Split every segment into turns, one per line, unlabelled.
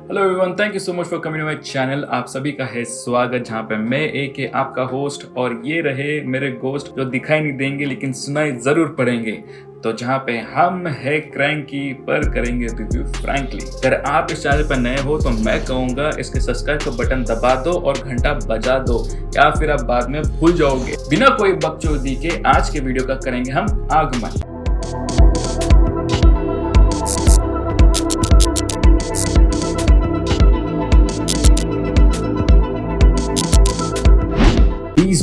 Hello everyone, thank you so much for coming to my channel. आप सभी का है स्वागत, जहाँ पे मैं एक आपका होस्ट और ये रहे मेरे गोस्ट जो दिखाई नहीं देंगे लेकिन सुनाई जरूर पड़ेंगे। तो जहाँ पे हम है क्रैंकी पर करेंगे रिव्यू फ्रैंकली। अगर आप इस चैनल पर नए हो तो मैं कहूँगा इसके सब्सक्राइब का बटन दबा दो और घंटा बजा दो, या फिर आप बाद में भूल जाओगे। बिना कोई बकचोदी के आज के वीडियो का करेंगे हम आगमन।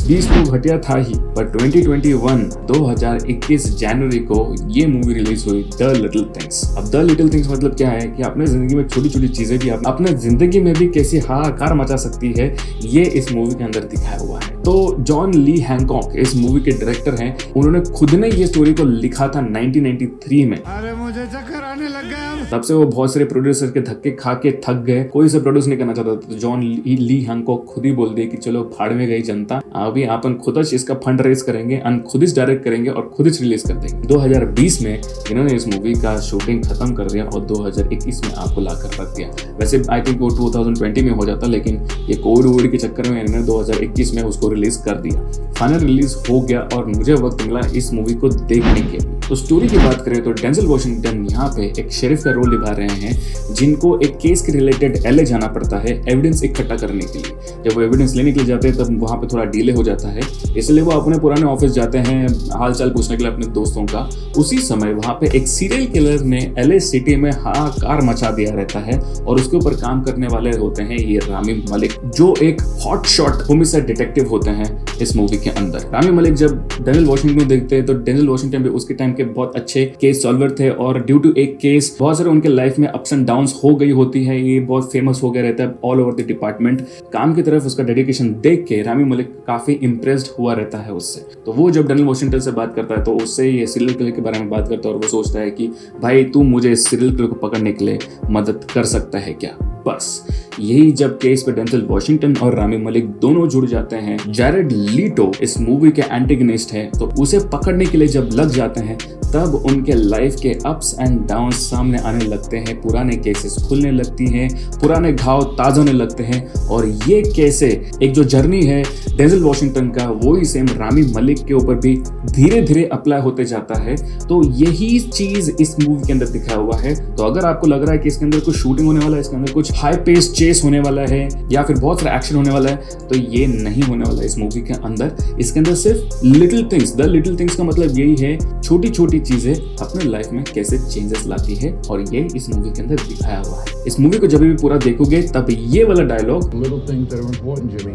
2020 तो घटिया था ही, पर 2021 जनवरी को ये मूवी रिलीज हुई, द लिटिल थिंग्स। अब द लिटिल थिंग्स मतलब क्या है कि अपने जिंदगी में छोटी छोटी चीजें भी अपने जिंदगी में भी कैसी हाहाकार मचा सकती है, ये इस मूवी के अंदर दिखाया हुआ है। तो जॉन ली हैंकॉक इस मूवी के डायरेक्टर हैं। उन्होंने खुद ने ये स्टोरी को लिखा था 1993 में।
अरे मुझे चक्कर आने लग गया।
तब से वो बहुत सारे प्रोड्यूसर के धक्के खा के थक गए, कोई इसे प्रोड्यूस नहीं करना चाहता था। तो जॉन ली हैंकॉक खुद ही बोल दिए कि चलो फाड़ में गई जनता, अभी अपन खुद इसका फंड रेज करेंगे, खुद ही डायरेक्ट करेंगे और खुद ही रिलीज कर देंगे। 2020 में इन्होंने इस मूवी का शूटिंग खत्म कर दिया और 2021 में आपको लाकर रख दिया। वैसे आई थिंक वो 2020 में हो जाता, लेकिन ये कोविड के चक्कर में इन्होंने 2021 में उसको रिलीज कर दिया। फाइनल रिलीज हो गया और मुझे वक्त मिला इस मूवी को देखने के लिए। तो स्टोरी की बात करें तो डेंजल वॉशिंगटन यहाँ पे एक शेरिफ का रोल निभा रहे हैं, जिनको एक केस के रिलेटेड एलए जाना पड़ता है एविडेंस इकट्ठा करने के लिए। जब वो एविडेंस लेने के लिए जाते हैं तब वहाँ पे थोड़ा डिले हो जाता है, इसलिए वो अपने पुराने ऑफिस जाते हैं हालचाल पूछने के लिए अपने दोस्तों का। उसी समय वहाँ पे एक सीरियल किलर ने एलए सिटी में हाहाकार मचा दिया रहता है और उसके ऊपर काम करने वाले होते हैं ये रामी मलिक, जो एक हॉट शॉट होमिसाइड डिटेक्टिव होते हैं इस मूवी के अंदर। रामी मलिक जब डेंजल वॉशिंगटन को देखते हैं तो डेंजल वॉशिंगटन भी उसके टाइम के बहुत अच्छे केस सॉल्वर थे, और ड्यू टू एक केस बहुत सारे उनके लाइफ में अप्स एंड डाउन्स हो गई होती है। ये बहुत फेमस हो गया रहता है ऑल ओवर द डिपार्टमेंट। काम की तरफ उसका डेडिकेशन देख के रामी मलिक काफी इंप्रेस्ड हुआ रहता है उससे। तो वो जब डेंजल वॉशिंगटन से बात करता है तो उससे ये सीरियल किलर के बारे में बात करता है और वो सोचता है कि भाई तू मुझे इस सीरियल किलर को पकड़ने के लिए मदद कर सकता है क्या। बस यही जब केस पे डेंजल वॉशिंगटन और रामी मलिक दोनों जुड़ जाते हैं। जैरेड लीटो इस मूवी के एंटेगनिस्ट है, तो उसे पकड़ने के लिए जब लग जाते हैं तब उनके लाइफ के अप्स एंड डाउन सामने आने लगते हैं, पुराने केसेस खुलने लगती हैं, पुराने घाव ताजा होने लगते हैं। और ये कैसे एक जो जर्नी है डेंजल वॉशिंगटन का, वो ही सेम रामी मलिक के ऊपर भी धीरे धीरे अप्लाई होते जाता है। तो यही चीज इस मूवी के अंदर दिखाया हुआ है। तो अगर आपको लग रहा है कि इसके अंदर कुछ शूटिंग होने वाला है, इसके अंदर कुछ हाई पेस चेस होने वाला है या फिर बहुत सारा एक्शन होने वाला है, तो ये नहीं होने वाला है इस मूवी के अंदर। इसके अंदर सिर्फ little things, the little things का मतलब यही है, छोटी छोटी चीजें अपने लाइफ में कैसे चेंजेस लाती है, और ये इस मूवी के अंदर दिखाया हुआ है। इस मूवी को जब भी पूरा देखोगे तब ये वाला dialogue,
Little things that are important, Jimmy.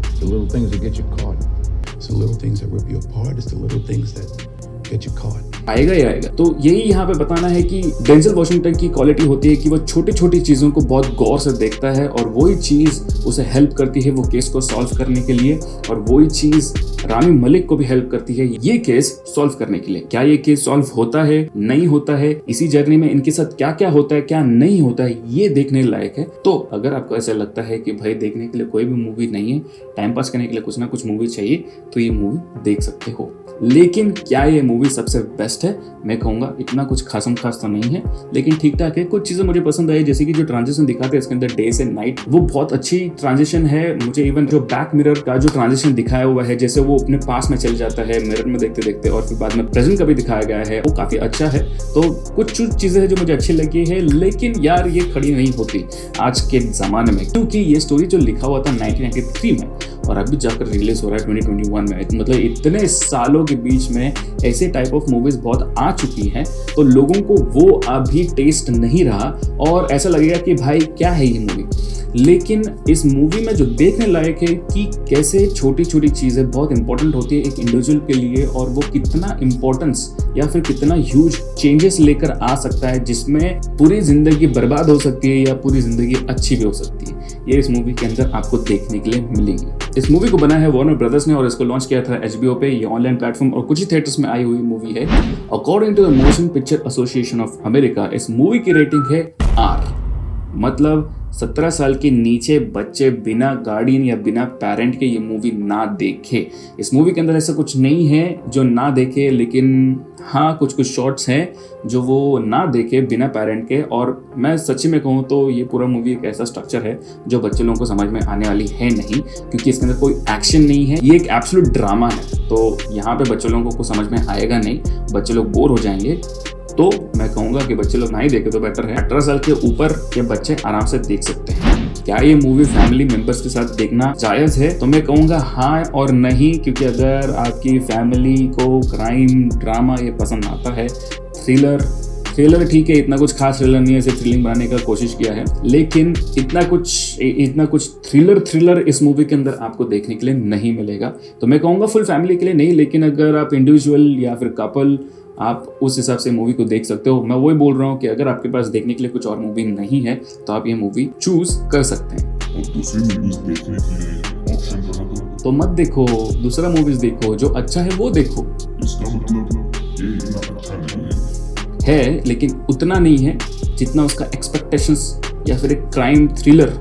It's the little things that get you caught. It's the little things that rip you apart. It's the little things that get you caught.
आएगा ही आएगा। तो यही यहाँ पे बताना है कि Denzel Washington की क्वालिटी होती है कि वो छोटी छोटी चीजों को बहुत गौर से देखता है, और वही चीज उसे हेल्प करती है वो केस को सॉल्व करने के लिए, और वही चीज रामी मलिक को भी हेल्प करती है ये केस सॉल्व करने के लिए। क्या ये केस सॉल्व होता है, नहीं होता है, इसी जर्नी में इनके साथ क्या क्या होता है, क्या नहीं होता है, ये देखने लायक है। तो अगर आपको ऐसा लगता है कि भाई देखने के लिए कोई भी मूवी नहीं है, टाइम पास करने के लिए कुछ ना कुछ मूवी चाहिए, तो ये मूवी देख सकते हो। लेकिन क्या ये मूवी सबसे बेस्ट है? मैं कहूँगा इतना कुछ खासम खास तो नहीं है, लेकिन ठीक ठाक है। कुछ चीज़ें मुझे पसंद आई, जैसे कि जो ट्रांजिशन दिखाते हैं इसके अंदर डे से नाइट, वो बहुत अच्छी ट्रांजिशन है। मुझे इवन जो बैक मिरर का जो ट्रांजिशन दिखाया हुआ है, जैसे वो अपने पास में चल जाता है मिरर में देखते देखते और फिर बाद में प्रेजेंट का भी दिखाया गया है, वो काफ़ी अच्छा है। तो कुछ चीज़ें हैं जो मुझे अच्छी लगी है, लेकिन यार ये खड़ी नहीं होती आज के ज़माने में, क्योंकि ये स्टोरी जो लिखा हुआ था 1993 में और अभी जाकर रिलीज हो रहा है 2021 में। मतलब इतने सालों के बीच में ऐसे टाइप ऑफ मूवीज बहुत आ चुकी हैं, तो लोगों को वो अभी टेस्ट नहीं रहा और ऐसा लगेगा कि भाई क्या है ये मूवी। लेकिन इस मूवी में जो देखने लायक है कि कैसे छोटी छोटी चीज़ें बहुत इंपॉर्टेंट होती है एक इंडिविजुअल के लिए, और वो कितना इंपॉर्टेंस या फिर कितना ह्यूज चेंजेस लेकर आ सकता है, जिसमें पूरी जिंदगी बर्बाद हो सकती है या पूरी जिंदगी अच्छी भी हो सकती है। ये इस मूवी के अंदर आपको देखने के लिए मिलेंगी। इस मूवी को बनाया है वार्नर ब्रदर्स ने और इसको लॉन्च किया था HBO पे। ये ऑनलाइन प्लेटफॉर्म और कुछ ही थिएटर्स में आई हुई मूवी है। According to the motion picture association of America, इस मूवी की रेटिंग है R, मतलब 17 साल के नीचे बच्चे बिना गार्डियन या बिना पेरेंट के ये मूवी ना देखे। इस मूवी के अंदर ऐसा कुछ नहीं है जो ना देखे, लेकिन हाँ कुछ कुछ शॉट्स हैं जो वो ना देखे बिना पेरेंट के। और मैं सच्ची में कहूँ तो ये पूरा मूवी एक ऐसा स्ट्रक्चर है जो बच्चे लोगों को समझ में आने वाली है नहीं, क्योंकि इसके अंदर कोई एक्शन नहीं है, ये एक एब्सोल्यूट ड्रामा है। तो यहाँ पे बच्चे लोगों को समझ में आएगा नहीं, बच्चे लोग बोर हो जाएंगे। तो मैं कहूँगा कि बच्चे लोग ना ही देखे तो बेटर है। 18 साल के ऊपर के बच्चे आराम से देख सकते हैं। क्या ये मूवी फैमिली मेंबर्स के साथ देखना जायज़ है? तो मैं कहूँगा हाँ और नहीं, क्योंकि अगर आपकी फैमिली को क्राइम ड्रामा ये पसंद आता है, थ्रिलर ठीक है, इतना कुछ खास थ्रिलर नहीं है, सिर्फ थ्रिलिंग बनाने का कोशिश किया है, लेकिन इतना कुछ थ्रिलर इस मूवी के अंदर आपको देखने के लिए नहीं मिलेगा। तो मैं कहूँगा फुल फैमिली के लिए नहीं, लेकिन अगर आप इंडिविजुअल या फिर कपल, आप उस हिसाब से मूवी को देख सकते हो। मैं वही बोल रहा हूँ कि अगर आपके पास देखने के लिए कुछ और मूवी नहीं है तो आप ये मूवी चूज कर सकते हैं।
और दूसरी मूवीज देखने के लिए ऑप्शन रहा
तो मत देखो, दूसरा मूवीज देखो, जो अच्छा है वो देखो।
इसका मतलब ये इतना अच्छा नहीं
है, लेकिन उतना नहीं है जितना उसका एक्सपेक्टेशंस या फिर एक क्राइम थ्रिलर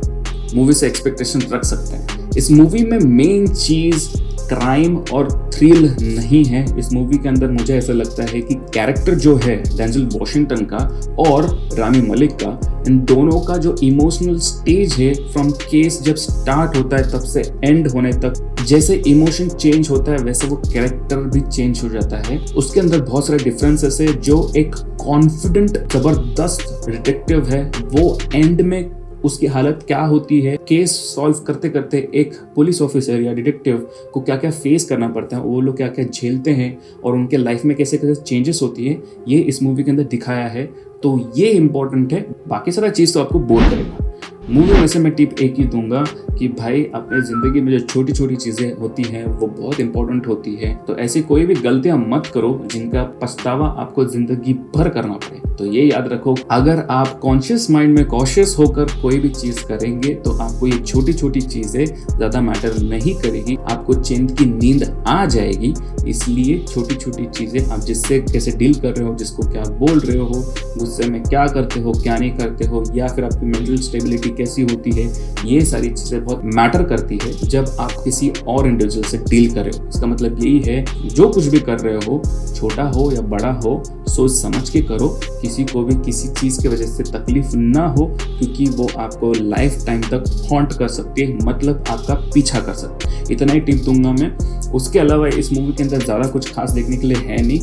मूवी से एक्सपेक्टेशन रख सकते हैं। इस मूवी में मेन चीज क्राइम और थ्रिल नहीं है। इस मूवी के अंदर मुझे ऐसा लगता है कि कैरेक्टर जो है डेंजल वॉशिंगटन का और रामी मलिक का, इन दोनों का जो इमोशनल स्टेज है फ्रॉम केस जब स्टार्ट होता है तब से एंड होने तक, जैसे इमोशन चेंज होता है वैसे वो कैरेक्टर भी चेंज हो जाता है। उसके अंदर बहुत सारे डिफरेंसेस है। जो एक कॉन्फिडेंट जबरदस्त डिटेक्टिव है, वो एंड में उसकी हालत क्या होती है, केस सॉल्व करते करते एक पुलिस ऑफिसर या डिटेक्टिव को क्या क्या फेस करना पड़ता है, वो लोग क्या क्या झेलते हैं और उनके लाइफ में कैसे कैसे चेंजेस होती है, ये इस मूवी के अंदर दिखाया है। तो ये इंपॉर्टेंट है, बाकी सारा चीज़ तो आपको बोर करेगा। मूवी में से मैं टिप एक ही दूंगा कि भाई अपने ज़िंदगी में जो छोटी छोटी चीज़ें होती हैं वो बहुत इंपॉर्टेंट होती है। तो ऐसी कोई भी गलतियां मत करो जिनका पछतावा आपको ज़िंदगी भर करना पड़े। तो ये याद रखो, अगर आप कॉन्शियस माइंड में कॉशियस होकर कोई भी चीज़ करेंगे तो आपको ये छोटी छोटी चीज़ें ज़्यादा मैटर नहीं करेगी, आपको चैन की नींद आ जाएगी। इसलिए छोटी छोटी चीज़ें आप जिससे कैसे डील कर रहे हो, जिसको क्या बोल रहे हो, गुस्से में क्या करते हो क्या नहीं करते हो, या फिर आपकी मेंटल स्टेबिलिटी कैसी होती है, ये सारी चीज़ें बहुत मैटर करती है जब आप किसी और इंडिविजुअल से डील कर रहे हो। इसका मतलब यही है, जो कुछ भी कर रहे हो, छोटा हो या बड़ा हो, सोच समझ के करो। किसी को भी किसी चीज़ की वजह से तकलीफ ना हो, क्योंकि वो आपको लाइफ टाइम तक हॉन्ट कर सकती है, मतलब आपका पीछा कर सकती है। इतना ही टिप दूंगा मैं। उसके अलावा इस मूवी के अंदर ज़्यादा कुछ खास देखने के लिए है नहीं।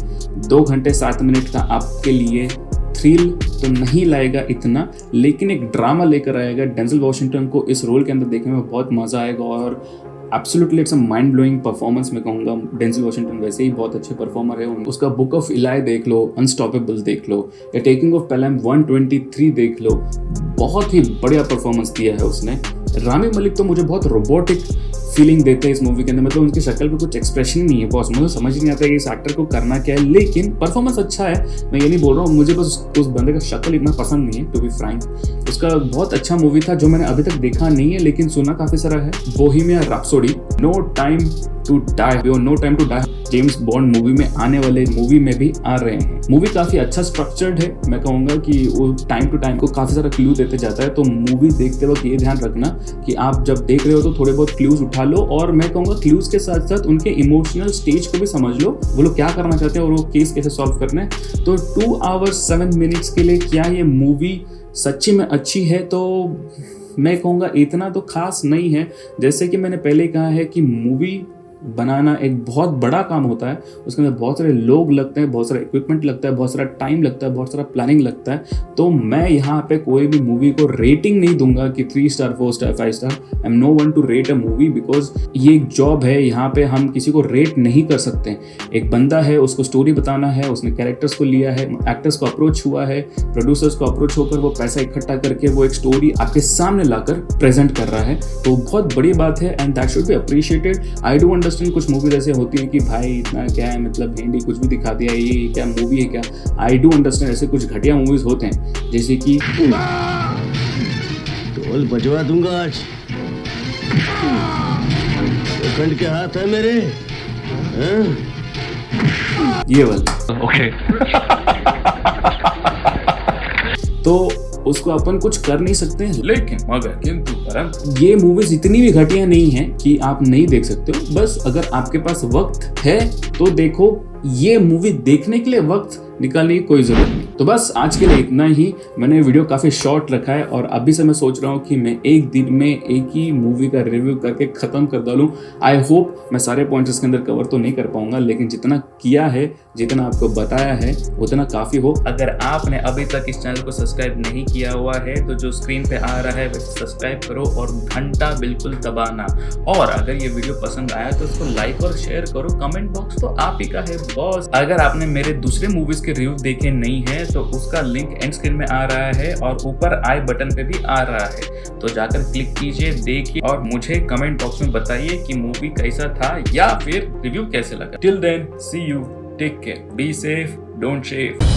2 घंटे 7 मिनट का आपके लिए थ्रिल तो नहीं लाएगा इतना, लेकिन एक ड्रामा लेकर आएगा। डेंजल वॉशिंगटन को इस रोल के अंदर देखने में बहुत मज़ा आएगा और absolutely it's a mind blowing performance. मैं कहूँगा डेंजल वॉशिंगटन वैसे ही बहुत अच्छे परफॉर्मर है। उसका बुक ऑफ इलाई देख लो, अनस्टॉपेबल देख लो, या टेकिंग ऑफ पेलहम 123 देख लो, बहुत ही बढ़िया परफॉर्मेंस दिया है उसने। रामी मलिक तो मुझे बहुत रोबोटिक फीलिंग देते हैं इस मूवी के अंदर, मतलब उनकी शक्ल पे कुछ एक्सप्रेशन ही नहीं है बॉस। मुझे समझ नहीं आता है कि इस एक्टर को करना क्या है, लेकिन परफॉर्मेंस अच्छा है। मैं ये नहीं बोल रहा हूँ, मुझे बस उस बंदे का शक्ल इतना पसंद नहीं है, टू बी फ्रैंक। उसका बहुत अच्छा मूवी था जो मैंने अभी तक देखा नहीं है लेकिन सुना काफी सारा है, bohemian rhapsody. No time to die James Bond movie में आने वाले मूवी में भी आ रहे हैं। मूवी काफी अच्छा स्ट्रक्चर्ड है। मैं कहूँगा कि वो टाइम टू टाइम को काफी सारा क्लू देते जाता है। तो मूवी देखते वक्त ये ध्यान रखना कि आप जब देख रहे हो तो थोड़े बहुत क्लूज उठा लो, और मैं कहूँगा क्लूज के साथ साथ उनके इमोशनल स्टेज को भी समझ लो, वो लोग क्या करना चाहते हैं और वो केस कैसे सॉल्व करना है। तो 2 hours 7 minutes के लिए क्या ये मूवी सच्ची में अच्छी है? तो मैं कहूँगा इतना तो खास नहीं है। जैसे कि मैंने पहले कहा है कि मूवी बनाना एक बहुत बड़ा काम होता है, उसके अंदर बहुत सारे लोग लगते हैं, बहुत सारा इक्विपमेंट लगता है, बहुत सारा टाइम लगता है, बहुत सारा प्लानिंग लगता है। तो मैं यहाँ पे कोई भी मूवी को रेटिंग नहीं दूंगा कि 3 star 4 star 5 star. I am no one to rate a movie, because ये एक जॉब है। यहाँ पे हम किसी को रेट नहीं कर सकते। एक बंदा है, उसको स्टोरी बताना है, उसने कैरेक्टर्स को लिया है, एक्टर्स को अप्रोच हुआ है, प्रोड्यूसर्स को अप्रोच होकर वो पैसा इकट्ठा करके वो एक स्टोरी आपके सामने लाकर प्रेजेंट कर रहा है। तो बहुत बड़ी बात है and that should be appreciated. I do understand कुछ मूवीज ऐसे होती है कि भाई इतना क्या है, मतलब हिंदी कुछ भी दिखा दिया, ये क्या मूवी है क्या। आई डू अंडरस्टैंड ऐसे कुछ घटिया मूवीज होते हैं, जैसे कि
ढोल बजवा दूंगा आज, खंड के हाथ है मेरे।
ये वाला ओके। तो उसको अपन कुछ कर नहीं सकते हैं।
लेकिन मगर किंतु परंतु
ये मूवीज इतनी भी घटिया नहीं है कि आप नहीं देख सकते हो। बस अगर आपके पास वक्त है तो देखो, ये मूवी देखने के लिए वक्त निकालने की कोई जरूरत नहीं। तो बस आज के लिए इतना ही। मैंने वीडियो काफी शॉर्ट रखा है और अभी से मैं सोच रहा हूँ कि मैं एक दिन में एक ही मूवी का रिव्यू करके खत्म कर डालूं। आई होप मैं सारे पॉइंट्स इसके अंदर कवर तो नहीं कर पाऊंगा, लेकिन जितना किया है, जितना आपको बताया है, उतना काफी हो।
अगर आपने अभी तक इस चैनल को सब्सक्राइब नहीं किया हुआ है तो जो स्क्रीन पे आ रहा है वैसे सब्सक्राइब करो और घंटा बिल्कुल दबाना। और अगर ये वीडियो पसंद आया तो उसको लाइक और शेयर करो। कमेंट बॉक्स तो आप ही का है बॉस। अगर आपने मेरे दूसरे मूवीज के रिव्यू देखे नहीं है तो उसका लिंक एंड स्क्रीन में आ रहा है और ऊपर आई बटन पे भी आ रहा है, तो जाकर क्लिक कीजिए, देखिए और मुझे कमेंट बॉक्स में बताइए कि मूवी कैसा था या फिर रिव्यू कैसे लगा। Till then see you, take care, be safe, don't shave.